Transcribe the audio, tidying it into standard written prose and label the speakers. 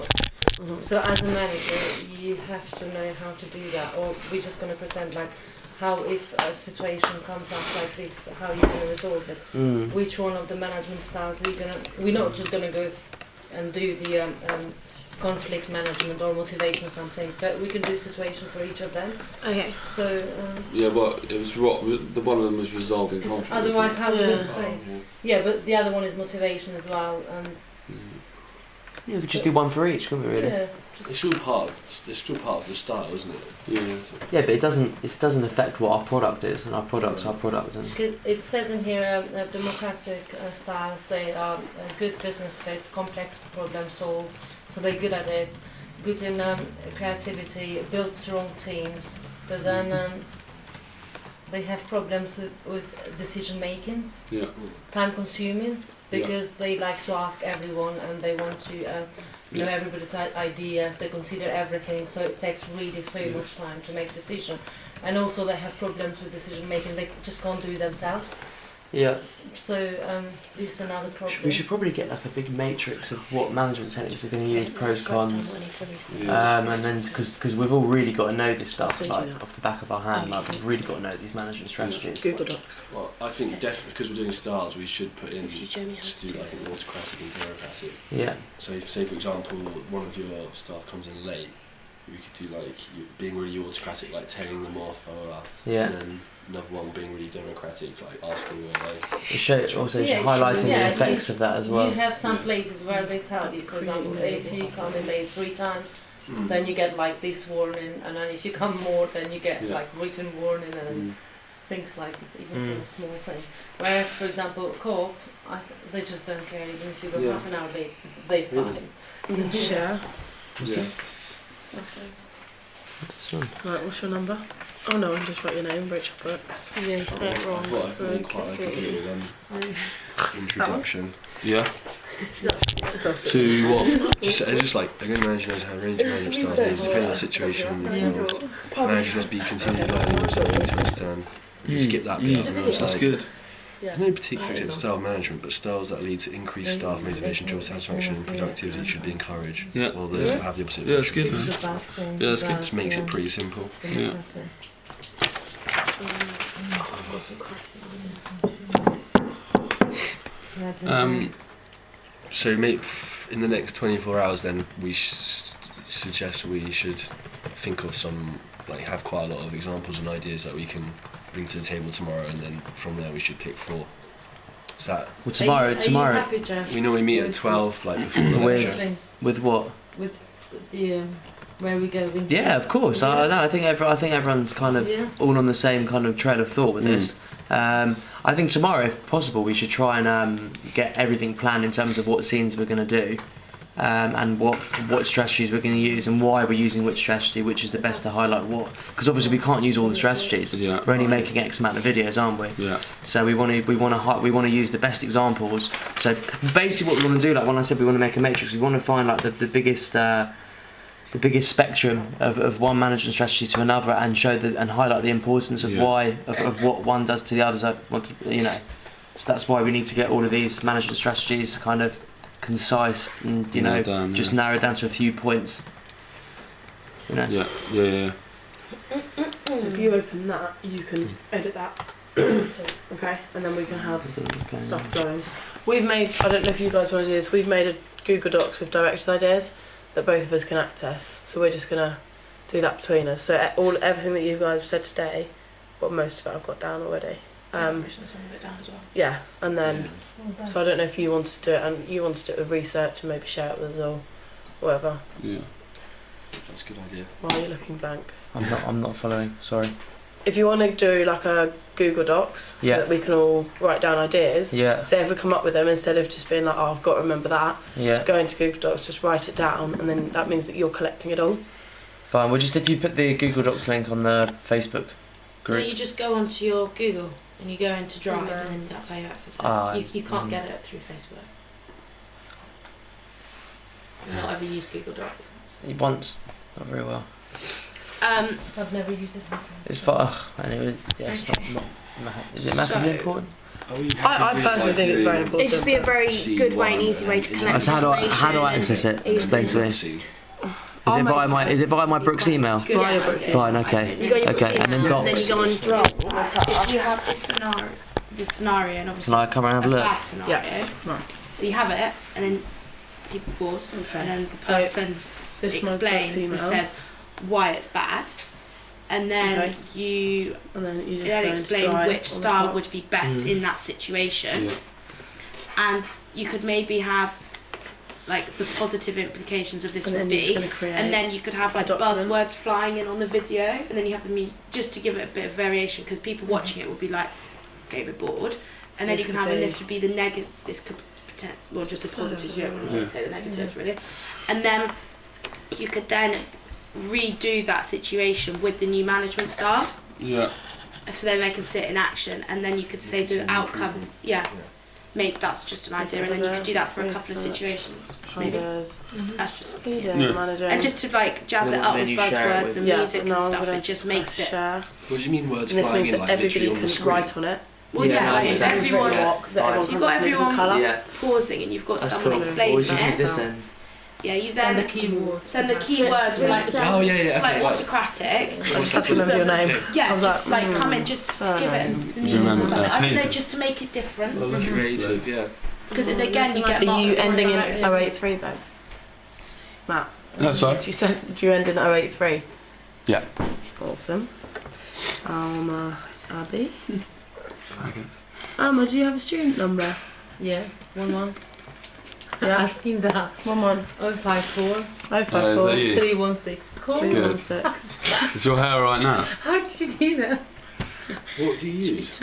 Speaker 1: So as a manager, you have to know how to do that, or we're just going to pretend like how if a situation comes up like this, how you're going to resolve it. Which one of the management styles we're not just going to go and do the conflict management or motivation or something, but we can do situation for each of them.
Speaker 2: Okay.
Speaker 1: So
Speaker 3: yeah, but it was the one of them was resolving conflict.
Speaker 1: Otherwise, how are we going to say? Yeah, but the other one is motivation as well.
Speaker 4: Yeah, we could just do one for each, couldn't we? Really?
Speaker 1: Yeah.
Speaker 3: It's still part of the style, isn't it? Yeah.
Speaker 4: Yeah, but it doesn't affect what our product is, and our product's our product. And
Speaker 1: it says in here, democratic styles. They are a good business fit, complex problem solved. So they're good at it, good in creativity, build strong teams. But then they have problems with decision making.
Speaker 3: Yeah.
Speaker 1: Time consuming. Because they like to ask everyone and they want to know everybody's ideas, they consider everything, so it takes really so much time to make decisions. And also they have problems with decision making, they just can't do it themselves.
Speaker 4: Yeah.
Speaker 1: So this is another problem.
Speaker 4: We should probably get like a big matrix of what management techniques we're going to use, pros, cons, and then because we've all really got to know this stuff like off the back of our hand. Like we've really got to know these management strategies.
Speaker 2: Google Docs.
Speaker 3: Well, I think definitely because we're doing styles, we should put in like an autocratic and democratic.
Speaker 4: Yeah.
Speaker 3: So if, say for example, one of your staff comes in late, we could do like being really autocratic, like telling them off,
Speaker 4: yeah.
Speaker 3: And then another one being really democratic, like asking where they.
Speaker 4: Highlighting the effects of that as well.
Speaker 1: You have some places where they tell you, for example, if you come in late 3 times, then you get like this warning, and then if you come more, then you get like written warning and things like this, even for a small thing. Whereas, for example, Co-op, they just don't care, even if you go half an hour late, they're fine.
Speaker 2: Sure.
Speaker 3: Yeah.
Speaker 2: Okay. Right, what's your number? Oh no, I just wrote your name, Rachel Brooks.
Speaker 1: Yeah, you spelled it wrong.
Speaker 3: What I quite like to do with introduction.
Speaker 4: Yeah.
Speaker 3: To what? Just like a good manager knows how a range of management styles is, depending on the situation involved. Managers must be continually learning themselves to understand. You skip that bit. That's good. There's no particular style of management, but styles that lead to increased staff motivation, job satisfaction, and productivity should be encouraged.
Speaker 5: Yeah.
Speaker 3: While those that have the opposite.
Speaker 5: Yeah, that's good.
Speaker 3: Yeah, that's good. Just makes it pretty simple.
Speaker 5: Yeah.
Speaker 3: So maybe in the next 24 hours, then we suggest we should think of some, like have quite a lot of examples and ideas that we can bring to the table tomorrow, and then from there we should pick 4. Is that?
Speaker 4: Well, tomorrow.
Speaker 3: We normally meet at 12, like before the lecture.
Speaker 4: With what?
Speaker 1: With the where we go.
Speaker 4: Yeah, of course. I think everyone's kind of all on the same kind of trail of thought with this. I think tomorrow, if possible, we should try and get everything planned in terms of what scenes we're going to do, and what strategies we're going to use, and why we're using which strategy, which is the best to highlight what. Because obviously we can't use all the strategies.
Speaker 5: Yeah.
Speaker 4: We're only making X amount of videos, aren't we?
Speaker 5: Yeah.
Speaker 4: So we want to use the best examples. So basically, what we want to do, like when I said we want to make a matrix, we want to find like the biggest spectrum of one management strategy to another, and and highlight the importance of why of what one does to the others. So that's why we need to get all of these management strategies kind of concise and just narrowed down to a few points.
Speaker 5: Yeah.
Speaker 2: So if you open that, you can edit that. Okay, and then we can have stuff going. We've made, I don't know if you guys want to do this, we've made a Google Docs with directed ideas that both of us can access, so we're just gonna do that between us. So everything that you guys have said today, well, most of it I've got down already.
Speaker 1: Some of it down as well.
Speaker 2: Yeah, and then so I don't know if you wanted to do it, and you wanted to do it with research and maybe share it with us or whatever.
Speaker 3: Yeah, that's a good idea.
Speaker 2: Why are you looking blank?
Speaker 4: I'm not following. Sorry.
Speaker 2: If you want to do like a Google Docs so that we can all write down ideas, say if we come up with them, instead of just being like, oh, I've got to remember that, go into Google Docs, just write it down, and then that means that you're collecting it all.
Speaker 4: Fine, well just if you put the Google Docs link on the Facebook group.
Speaker 1: No, you just go onto your Google and you go into Drive and then that's how you access it. You can't get it through Facebook. Not ever used Google Docs.
Speaker 4: Once, not very well.
Speaker 1: I've never used it myself.
Speaker 4: It's far, and it was. Yeah, it's not. Is it massively important?
Speaker 2: I personally think it's very important.
Speaker 6: It'd just be a very good way and easy way to collect
Speaker 4: So how do I access it? Explain to me. Is it via my Brooks email?
Speaker 2: Via Brooks email.
Speaker 4: Fine, okay.
Speaker 6: You got your
Speaker 4: Okay, and then
Speaker 6: email,
Speaker 4: docs.
Speaker 6: then you go on drop.
Speaker 7: If you have the scenario, and obviously
Speaker 4: Can I come around and have a look?
Speaker 7: bad scenario.
Speaker 2: Yeah. Right.
Speaker 7: So you have it, and then people pause,
Speaker 2: Okay.
Speaker 7: and then the
Speaker 2: So,
Speaker 7: person
Speaker 2: this is my
Speaker 7: explains
Speaker 2: Brooks
Speaker 7: and
Speaker 2: email.
Speaker 7: says why it's bad, and then
Speaker 2: Okay.
Speaker 7: you
Speaker 2: And then you just
Speaker 7: then
Speaker 2: go into
Speaker 7: explain
Speaker 2: drive
Speaker 7: which
Speaker 2: on the
Speaker 7: style
Speaker 2: top.
Speaker 7: would be best in that situation, and you could maybe have like the positive implications of this
Speaker 2: And
Speaker 7: would
Speaker 2: then you're just
Speaker 7: be,
Speaker 2: gonna create
Speaker 7: and then you could have like
Speaker 2: document.
Speaker 7: buzzwords flying in on the video, and then you have the just to give it a bit of variation because people watching it will be like, okay, we're bored, and then
Speaker 2: this
Speaker 7: you can
Speaker 2: could
Speaker 7: have, and
Speaker 2: be-
Speaker 7: this would be the negative. This could well just the positives. You don't want to say the negatives really, and then you could then redo that situation with the new management style.
Speaker 5: Yeah.
Speaker 7: So then they can sit in action, and then you could say the outcome. Yeah. Maybe that's just an idea, and then you could do that for a couple of situations. Maybe that's just
Speaker 2: Manager.
Speaker 7: and just to like jazz it
Speaker 4: Then-
Speaker 7: up
Speaker 4: then
Speaker 7: with
Speaker 4: you share it
Speaker 7: buzzwords
Speaker 4: with-
Speaker 7: and
Speaker 2: Yeah,
Speaker 7: music and
Speaker 2: no, I'm
Speaker 7: stuff.
Speaker 2: gonna
Speaker 7: It just makes it.
Speaker 2: share.
Speaker 3: What do you mean words
Speaker 2: And this
Speaker 3: flying
Speaker 2: means
Speaker 3: in
Speaker 2: that
Speaker 3: like literally
Speaker 2: everybody
Speaker 3: on the
Speaker 2: can
Speaker 3: screen?
Speaker 2: write on it.
Speaker 7: Well,
Speaker 4: Yeah,
Speaker 7: yeah, like
Speaker 4: nice.
Speaker 7: if everyone.
Speaker 2: Because everyone
Speaker 7: If you've
Speaker 2: has
Speaker 7: got
Speaker 2: a different
Speaker 7: everyone
Speaker 2: colour.
Speaker 4: Yeah.
Speaker 7: pausing and you've got
Speaker 4: That's
Speaker 7: someone
Speaker 4: cool. Or
Speaker 7: explaining
Speaker 4: we should use
Speaker 7: it,
Speaker 4: this then.
Speaker 7: yeah, you
Speaker 1: And the
Speaker 7: then
Speaker 1: keyword.
Speaker 7: then the keywords were like
Speaker 3: Oh yeah, yeah.
Speaker 7: it's like
Speaker 3: okay, right.
Speaker 7: autocratic.
Speaker 2: I just have to remember your name.
Speaker 7: Yeah,
Speaker 2: I was
Speaker 7: just
Speaker 2: like,
Speaker 7: like come in just to give it the music.
Speaker 5: remember
Speaker 7: or something.
Speaker 5: that?
Speaker 7: I don't know,
Speaker 5: Paper.
Speaker 7: just to make it different.
Speaker 3: Well, look creative, yeah.
Speaker 7: Because again, you get
Speaker 2: Are
Speaker 7: lots
Speaker 2: you
Speaker 7: of
Speaker 2: ending in
Speaker 7: direction.
Speaker 2: 083 though? Matt,
Speaker 5: No, sorry.
Speaker 2: do you end in 083?
Speaker 5: Yeah.
Speaker 2: Awesome. Abby.
Speaker 5: Faggot.
Speaker 2: Do you have a student number?
Speaker 1: Yeah, 1-1.
Speaker 2: Yeah.
Speaker 1: I've seen that.
Speaker 2: 11
Speaker 1: 054
Speaker 5: Is
Speaker 2: 054
Speaker 5: that you?
Speaker 1: 316. Cool.
Speaker 5: Good.
Speaker 2: 316.
Speaker 5: Is your hair right now?
Speaker 1: How did you do that?
Speaker 3: What do you use?